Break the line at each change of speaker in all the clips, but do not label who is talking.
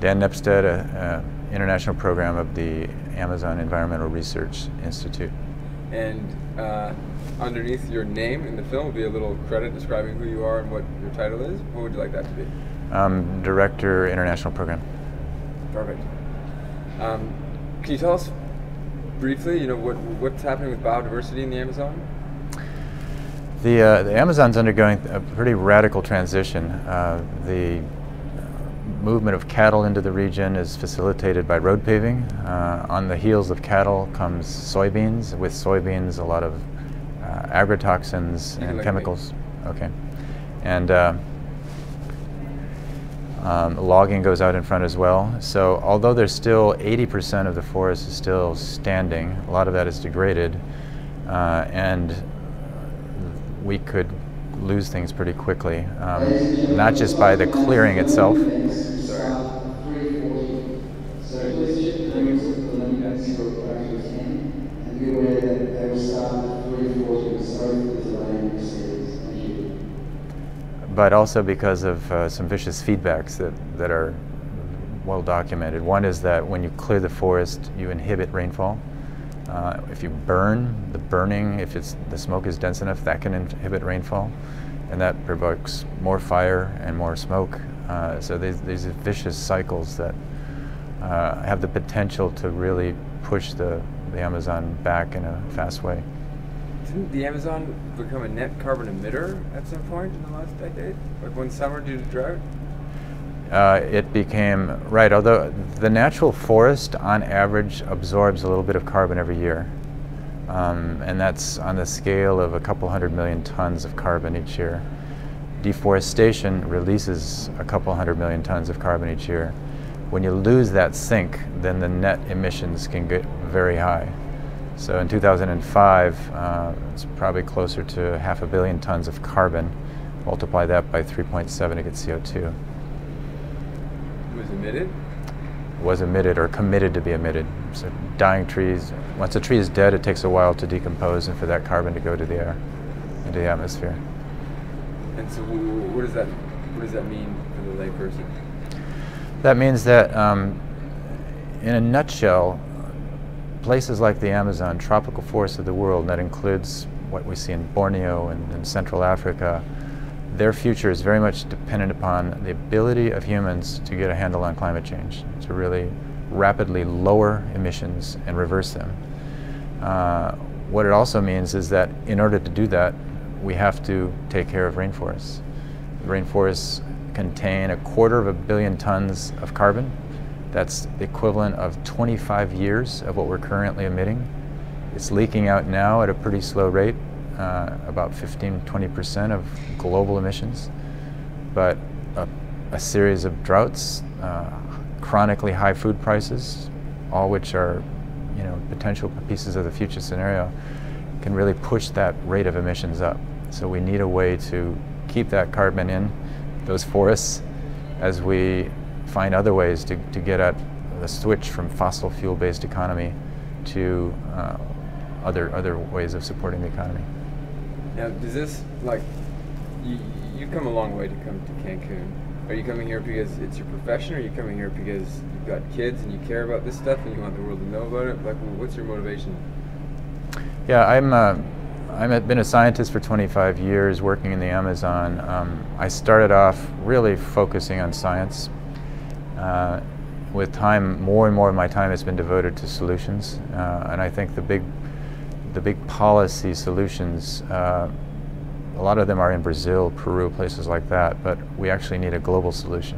Dan Nepstad, International Program of the Amazon Environmental Research Institute.
And underneath your name in the film will be a little credit describing who you are and what your title is. What would you like that to be?
Director, International Program.
Perfect. Can you tell us briefly, what's happening with biodiversity in the Amazon?
The Amazon's undergoing a pretty radical transition. The movement of cattle into the region is facilitated by road paving. On the heels of cattle comes soybeans. With soybeans, a lot of agrotoxins and chemicals. Okay, and logging goes out in front as well. So although there's still 80% of the forest is still standing, a lot of that is degraded, and we could lose things pretty quickly, not just by the clearing itself. But also because of some vicious feedbacks that are well documented. One is that when you clear the forest, you inhibit rainfall. If you burn, if the smoke is dense enough, that can inhibit rainfall, and that provokes more fire and more smoke. So these vicious cycles that have the potential to really push the Amazon back in a fast way.
Didn't the Amazon become a net carbon emitter at some point in the last decade? Like one summer due to drought?
It became, right, although the natural forest on average absorbs a little bit of carbon every year. And that's on the scale of a couple 100 million tons of carbon each year. Deforestation releases a couple 100 million tons of carbon each year. When you lose that sink, then the net emissions can get very high. So in 2005, it's probably closer to 500 million tons of carbon. Multiply that by 3.7 to get CO2.
Was emitted?
Was emitted or committed to be emitted. So dying trees, once a tree is dead, it takes a while to decompose and for that carbon to go to the air, into the atmosphere.
And so what does that mean for the layperson?
That means that, in a nutshell, places like the Amazon, tropical forests of the world, that includes what we see in Borneo and in Central Africa, their future is very much dependent upon the ability of humans to get a handle on climate change, to really rapidly lower emissions and reverse them. What it also means is that in order to do that, we have to take care of rainforests. Rainforests contain 250 million tons of carbon. That's the equivalent of 25 years of what we're currently emitting. It's leaking out now at a pretty slow rate, about 15–20% of global emissions. But a series of droughts, chronically high food prices, all which are potential pieces of the future scenario, can really push that rate of emissions up. So we need a way to keep that carbon in those forests as we find other ways to get at the switch from fossil fuel-based economy to other ways of supporting the economy.
Now, does this, you come a long way to come to Cancun. Are you coming here because it's your profession, or are you coming here because you've got kids and you care about this stuff and you want the world to know about it? What's your motivation?
Yeah, I've been a scientist for 25 years working in the Amazon. I started off really focusing on science. With time, more and more of my time has been devoted to solutions, and I think the big policy solutions, a lot of them are in Brazil, Peru, places like that, but we actually need a global solution.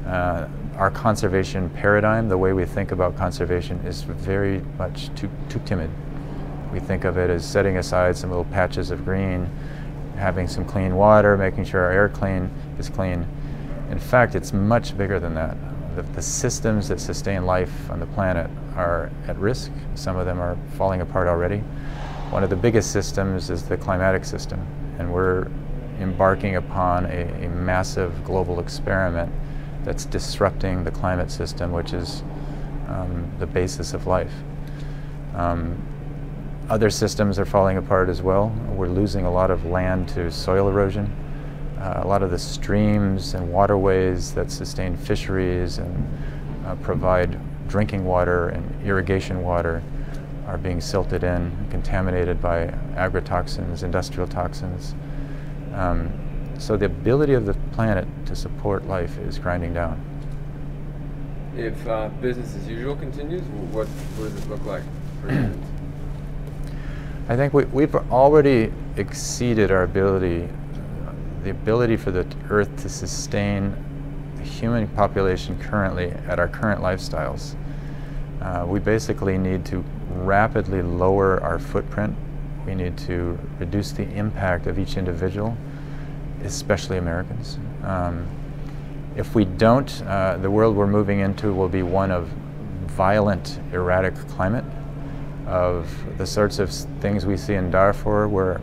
Our conservation paradigm, the way we think about conservation, is very much too timid. We think of it as setting aside some little patches of green, having some clean water, making sure our air is clean. In fact, it's much bigger than that. The systems that sustain life on the planet are at risk. Some of them are falling apart already. One of the biggest systems is the climatic system, and we're embarking upon a massive global experiment that's disrupting the climate system, which is the basis of life. Other systems are falling apart as well. We're losing a lot of land to soil erosion. A lot of the streams and waterways that sustain fisheries and provide drinking water and irrigation water are being silted in, contaminated by agrotoxins, industrial toxins. So the ability of the planet to support life is grinding down.
If business as usual continues, what does it look like for humans?
I think we've already exceeded our ability, the ability for the Earth to sustain the human population currently at our current lifestyles. We basically need to rapidly lower our footprint. We need to reduce the impact of each individual, especially Americans. If we don't, the world we're moving into will be one of violent, erratic climate, of the sorts of things we see in Darfur, where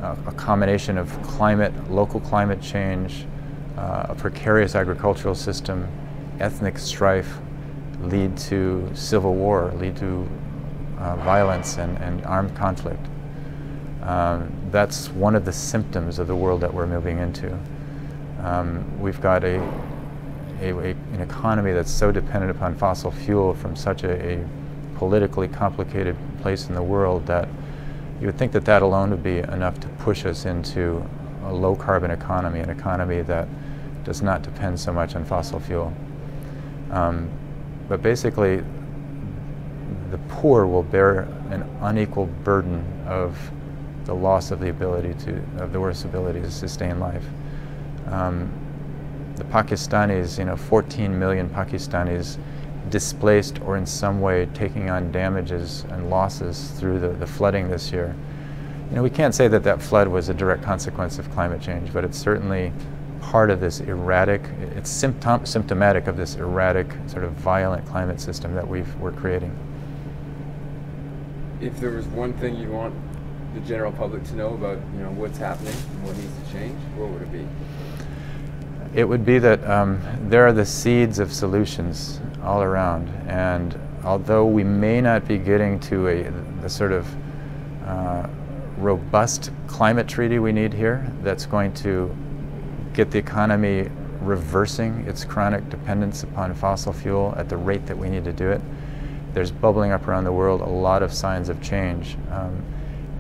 a combination of climate, local climate change, a precarious agricultural system, ethnic strife lead to civil war, lead to violence and armed conflict. That's one of the symptoms of the world that we're moving into. We've got an economy that's so dependent upon fossil fuel from such a politically complicated place in the world that you would think that that alone would be enough to push us into a low-carbon economy, an economy that does not depend so much on fossil fuel. But basically, the poor will bear an unequal burden of the loss of the ability of the world's ability to sustain life. The Pakistanis, 14 million Pakistanis displaced or in some way taking on damages and losses through the flooding this year. We can't say that that flood was a direct consequence of climate change, but it's certainly part of this erratic, it's symptomatic of this erratic, sort of violent climate system that we're creating.
If there was one thing you want the general public to know about, what's happening and what needs to change, what would it be?
It would be that there are the seeds of solutions all around, and although we may not be getting to the sort of robust climate treaty we need here that's going to get the economy reversing its chronic dependence upon fossil fuel at the rate that we need to do it, there's bubbling up around the world a lot of signs of change.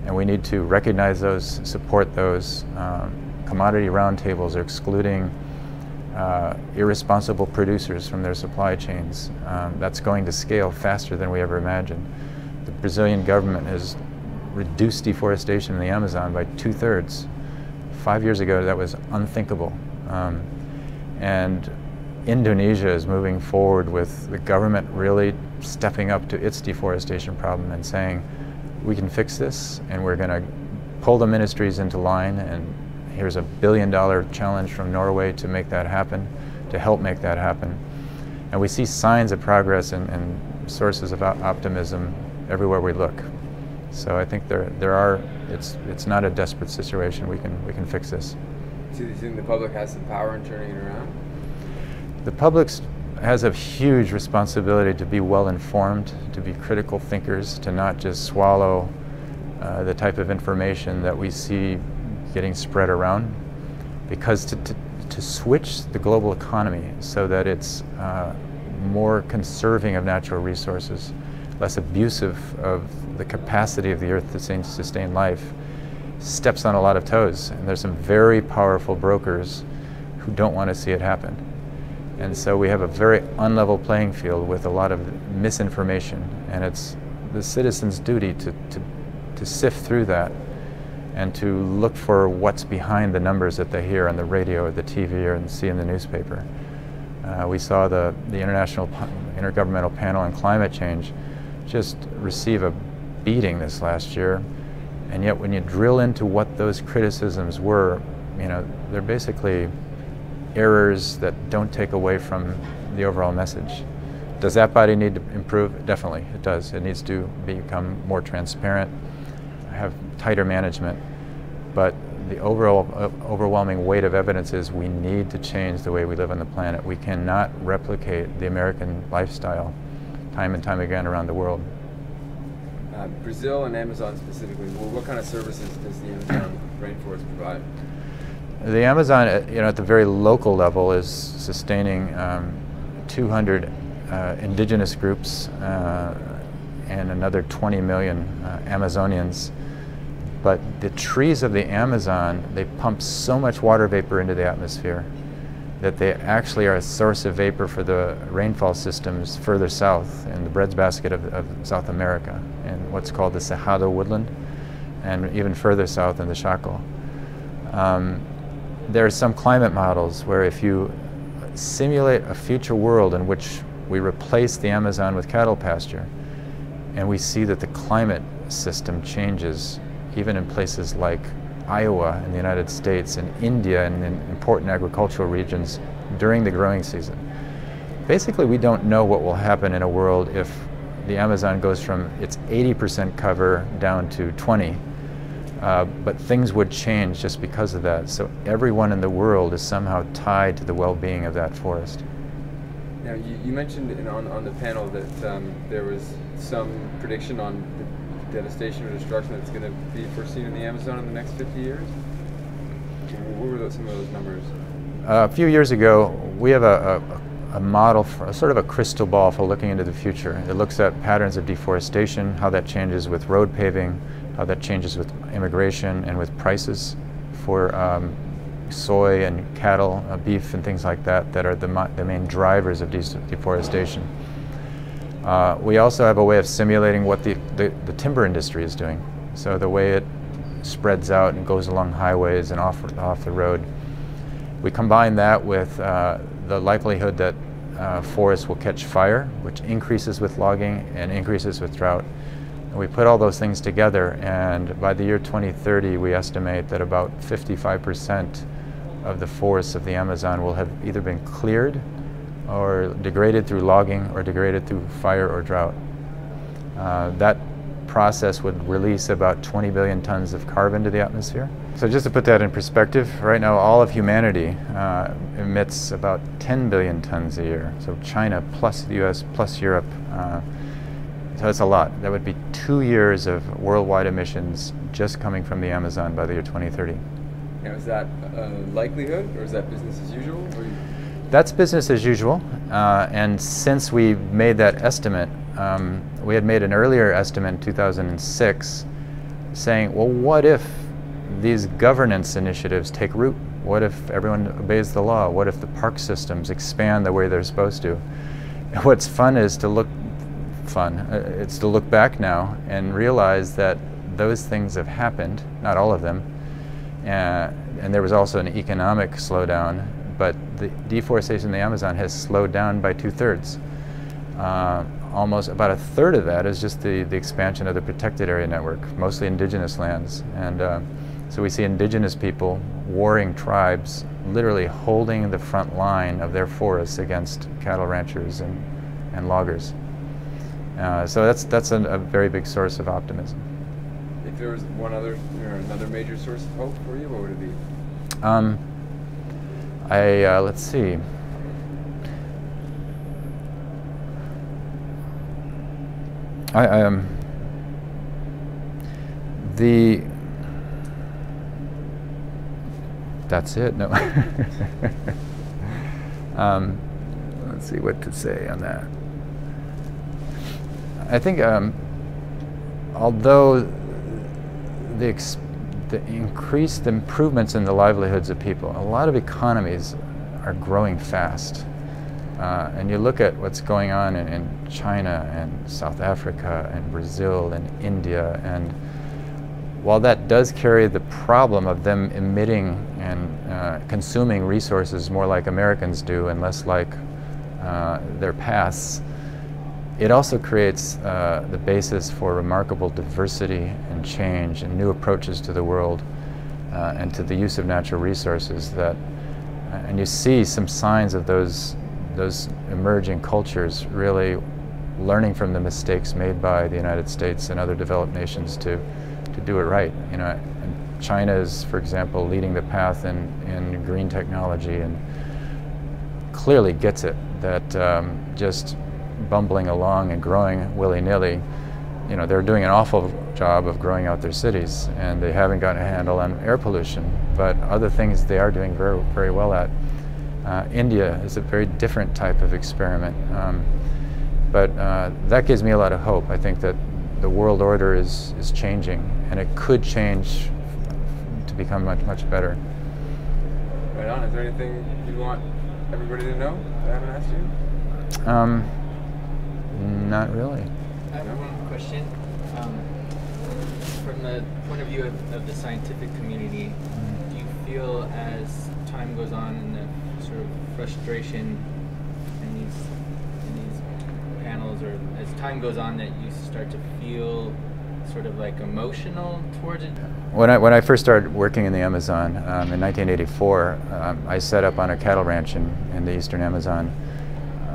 And we need to recognize those, support those. Commodity roundtables are excluding irresponsible producers from their supply chains. That's going to scale faster than we ever imagined. The Brazilian government has reduced deforestation in the Amazon by 2/3. 5 years ago, that was unthinkable. And Indonesia is moving forward with the government really stepping up to its deforestation problem and saying, we can fix this, and we're going to pull the ministries into line, and here's $1 billion challenge from Norway to make that happen, to help make that happen. And we see signs of progress and sources of optimism everywhere we look. So I think it's not a desperate situation. We can fix this.
So you think the public has some power in turning it around?
The public has a huge responsibility to be well informed, to be critical thinkers, to not just swallow the type of information that we see getting spread around, because to switch the global economy so that it's more conserving of natural resources, less abusive of the capacity of the Earth to sustain life, steps on a lot of toes. And there's some very powerful brokers who don't want to see it happen. And so we have a very unlevel playing field with a lot of misinformation, and it's the citizens' duty to sift through that and to look for what's behind the numbers that they hear on the radio or the TV or see in the newspaper. We saw the Intergovernmental Panel on Climate Change just receive a beating this last year, and yet when you drill into what those criticisms were, they're basically errors that don't take away from the overall message. Does that body need to improve? Definitely, it does. It needs to become more transparent, have tighter management, but the overwhelming weight of evidence is we need to change the way we live on the planet. We cannot replicate the American lifestyle time and time again around the world.
Brazil and Amazon specifically, what kind of services does the Amazon rainforest provide?
The Amazon, at the very local level, is sustaining 200 indigenous groups and another 20 million Amazonians. But the trees of the Amazon, they pump so much water vapor into the atmosphere that they actually are a source of vapor for the rainfall systems further south in the breadbasket of South America, in what's called the Cerrado woodland, and even further south in the Chaco. There are some climate models where if you simulate a future world in which we replace the Amazon with cattle pasture, and we see that the climate system changes even in places like Iowa in the United States and India and in important agricultural regions during the growing season. Basically, we don't know what will happen in a world if the Amazon goes from its 80% cover down to 20. But things would change just because of that. So everyone in the world is somehow tied to the well-being of that forest.
Now, you mentioned on the panel that there was some prediction on the devastation or destruction that's going to be foreseen in the Amazon in the next 50 years. What were some of those numbers?
A few years ago, we have a model, for sort of a crystal ball for looking into the future. It looks at patterns of deforestation, how that changes with road paving, how that changes with immigration and with prices for soy and cattle, beef and things like that, that are the main drivers of deforestation. We also have a way of simulating what the timber industry is doing. So the way it spreads out and goes along highways and off the road. We combine that with the likelihood that forests will catch fire, which increases with logging and increases with drought. And we put all those things together, and by the year 2030, we estimate that about 55% of the forests of the Amazon will have either been cleared or degraded through logging or degraded through fire or drought. That process would release about 20 billion tons of carbon to the atmosphere. So just to put that in perspective, right now all of humanity emits about 10 billion tons a year. So China plus the US plus Europe. So that's a lot. That would be 2 years of worldwide emissions just coming from the Amazon by the year 2030.
Now, is that a likelihood, or is that business as usual?
That's business as usual. And since we made that estimate, we had made an earlier estimate in 2006 saying, well, what if these governance initiatives take root? What if everyone obeys the law? What if the park systems expand the way they're supposed to? And what's fun is to look it's to look back now and realize that those things have happened, not all of them, and there was also an economic slowdown, but the deforestation in the Amazon has slowed down by 2/3. Almost about 1/3 of that is just the expansion of the protected area network, mostly indigenous lands. And so we see indigenous people, warring tribes, literally holding the front line of their forests against cattle ranchers and loggers. So that's a very big source of optimism.
If there was one other, another major source of hope for you, what would it be?
Let's see. That's it. No. Let's see what to say on that. I think although the increased improvements in the livelihoods of people, a lot of economies are growing fast. And you look at what's going on in China and South Africa and Brazil and India, and while that does carry the problem of them emitting and consuming resources more like Americans do and less like their pasts, it also creates the basis for remarkable diversity and change and new approaches to the world and to the use of natural resources. And you see some signs of those emerging cultures really learning from the mistakes made by the United States and other developed nations to do it right. And China is, for example, leading the path in green technology and clearly gets it that just bumbling along and growing willy-nilly you know, they're doing an awful job of growing out their cities, and they haven't gotten a handle on air pollution. But other things they are doing very, very well at. India is a very different type of experiment. But that gives me a lot of hope. I think that the world order is changing, and it could change to become much, much better.
Right on. Is there anything you want everybody to know that I haven't asked you?
Not really.
I have one question. From the point of view of the scientific community, do you feel as time goes on and the sort of frustration in these panels, or as time goes on, that you start to feel sort of like emotional towards it?
When I first started working in the Amazon in 1984, I set up on a cattle ranch in the eastern Amazon.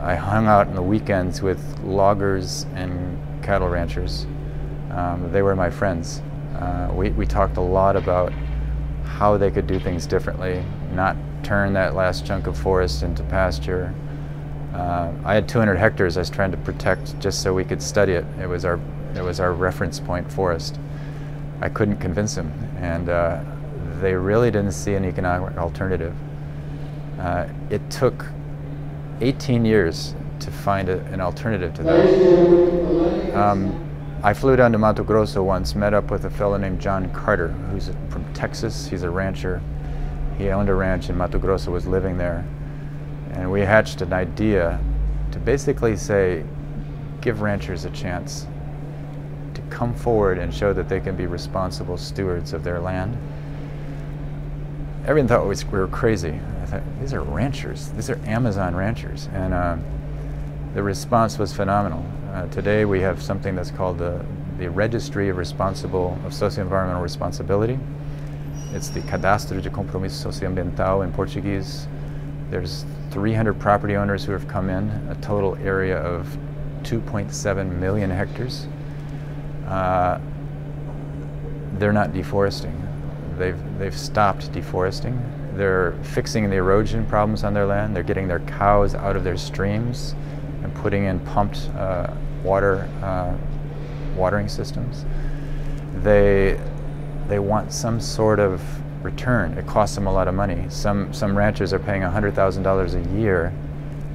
I hung out on the weekends with loggers and cattle ranchers. They were my friends. We talked a lot about how they could do things differently, not turn that last chunk of forest into pasture. I had 200 hectares I was trying to protect just so we could study it. It was our reference point forest. I couldn't convince them, and they really didn't see an economic alternative. It took 18 years to find an alternative to that. I flew down to Mato Grosso once, met up with a fellow named John Carter, who's from Texas. He's a rancher. He owned a ranch in Mato Grosso, was living there. And we hatched an idea to basically say, give ranchers a chance to come forward and show that they can be responsible stewards of their land. Everyone thought we were crazy. I thought, these are ranchers. These are Amazon ranchers. And the response was phenomenal. Today we have something that's called the Registry of Socio-Environmental Responsibility. It's the Cadastro de Compromisso Socioambiental in Portuguese. There's 300 property owners who have come in, a total area of 2.7 million hectares. They're not deforesting. They've stopped deforesting. They're fixing the erosion problems on their land. They're getting their cows out of their streams and putting in pumped watering systems. They want some sort of return. It costs them a lot of money. Some ranchers are paying $100,000 a year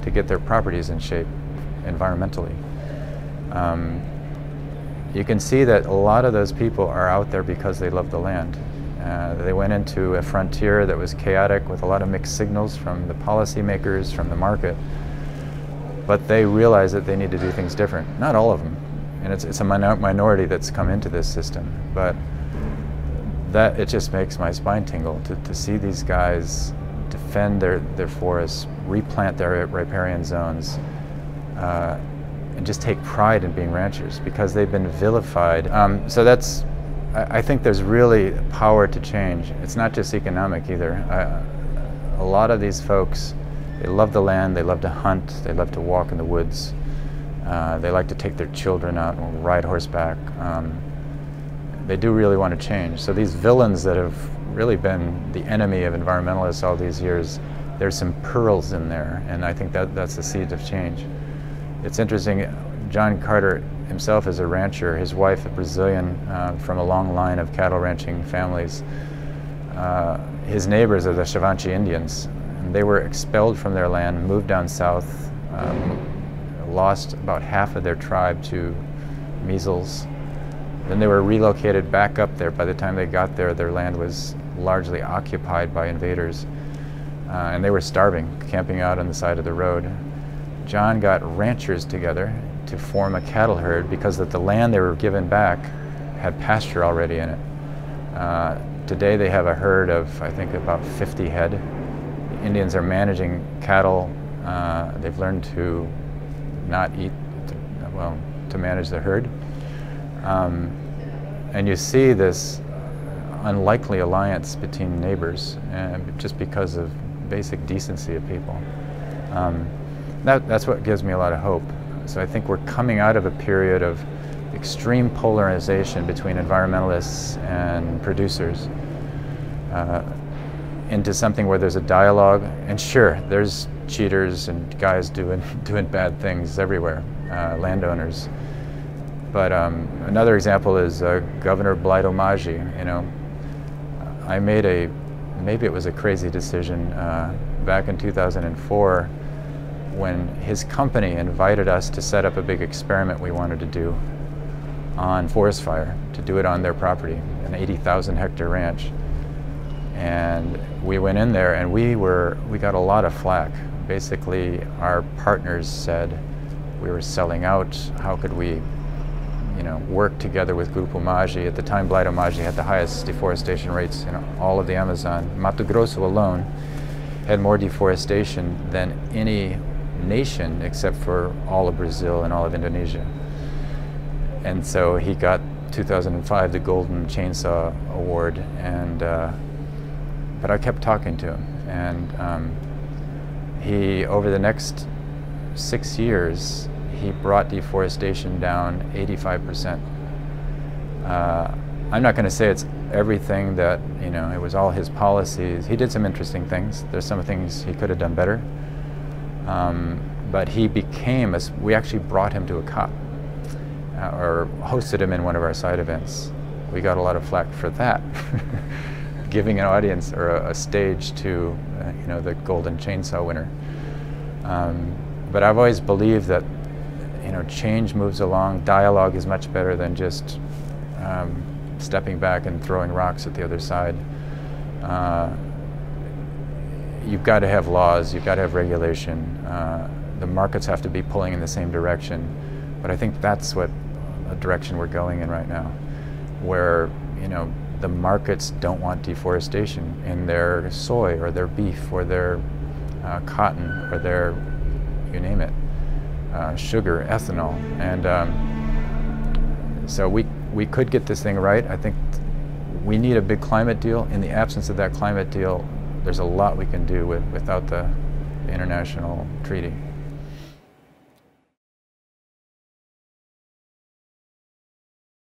to get their properties in shape environmentally. You can see that a lot of those people are out there because they love the land. They went into a frontier that was chaotic with a lot of mixed signals from the policymakers, from the market, but they realize that they need to do things different. Not all of them, and it's a minority that's come into this system, but that it just makes my spine tingle to see these guys defend their forests, replant their riparian zones, and just take pride in being ranchers because they've been vilified. So that's, I think there's really power to change. It's not just economic either. A lot of these folks, they love the land, they love to hunt, they love to walk in the woods, they like to take their children out and ride horseback. They do really want to change. So these villains that have really been the enemy of environmentalists all these years, there's some pearls in there, and I think that's the seed of change. It's interesting, John Carter himself is a rancher. His wife, a Brazilian from a long line of cattle ranching families. His neighbors are the Chavanchi Indians. And they were expelled from their land, moved down south, lost about half of their tribe to measles. Then they were relocated back up there. By the time they got there, their land was largely occupied by invaders. And they were starving, camping out on the side of the road. John got ranchers together to form a cattle herd because the land they were given back had pasture already in it. Today they have a herd of, I think, about 50 head. The Indians are managing cattle. They've learned to not eat, to manage the herd. And you see this unlikely alliance between neighbors, just because of basic decency of people. That's what gives me a lot of hope. So I think we're coming out of a period of extreme polarization between environmentalists and producers into something where there's a dialogue. And sure, there's cheaters and guys doing bad things everywhere, landowners. But another example is Governor Blaito-Maggi. You know, I made maybe it was a crazy decision back in 2004 when his company invited us to set up a big experiment we wanted to do on forest fire, to do it on their property, an 80,000 hectare ranch. And we went in there and we got a lot of flack. Basically, our partners said we were selling out. How could we, you know, work together with Grupo Maggi? At the time, Blaito-Maggi had the highest deforestation rates in all of the Amazon. Mato Grosso alone had more deforestation than any nation except for all of Brazil and all of Indonesia. And so he got 2005 the Golden Chainsaw Award, and but I kept talking to him, and he, over the next 6 years, he brought deforestation down 85%. I'm not going to say it's everything that, you know, it was all his policies. He did some interesting things. There's some things he could have done better. But he became, we actually brought him to a COP, or hosted him in one of our side events. We got a lot of flack for that, giving an audience or a stage to, you know, the Golden Chainsaw winner. But I've always believed that, you know, change moves along. Dialogue is much better than just stepping back and throwing rocks at the other side. You've got to have laws, you've got to have regulation. The markets have to be pulling in the same direction. But I think that's what a direction we're going in right now, where, you know, the markets don't want deforestation in their soy or their beef or their cotton or their, you name it, sugar, ethanol. And so we could get this thing right. I think we need a big climate deal. In the absence of that climate deal, there's a lot we can do without the international treaty.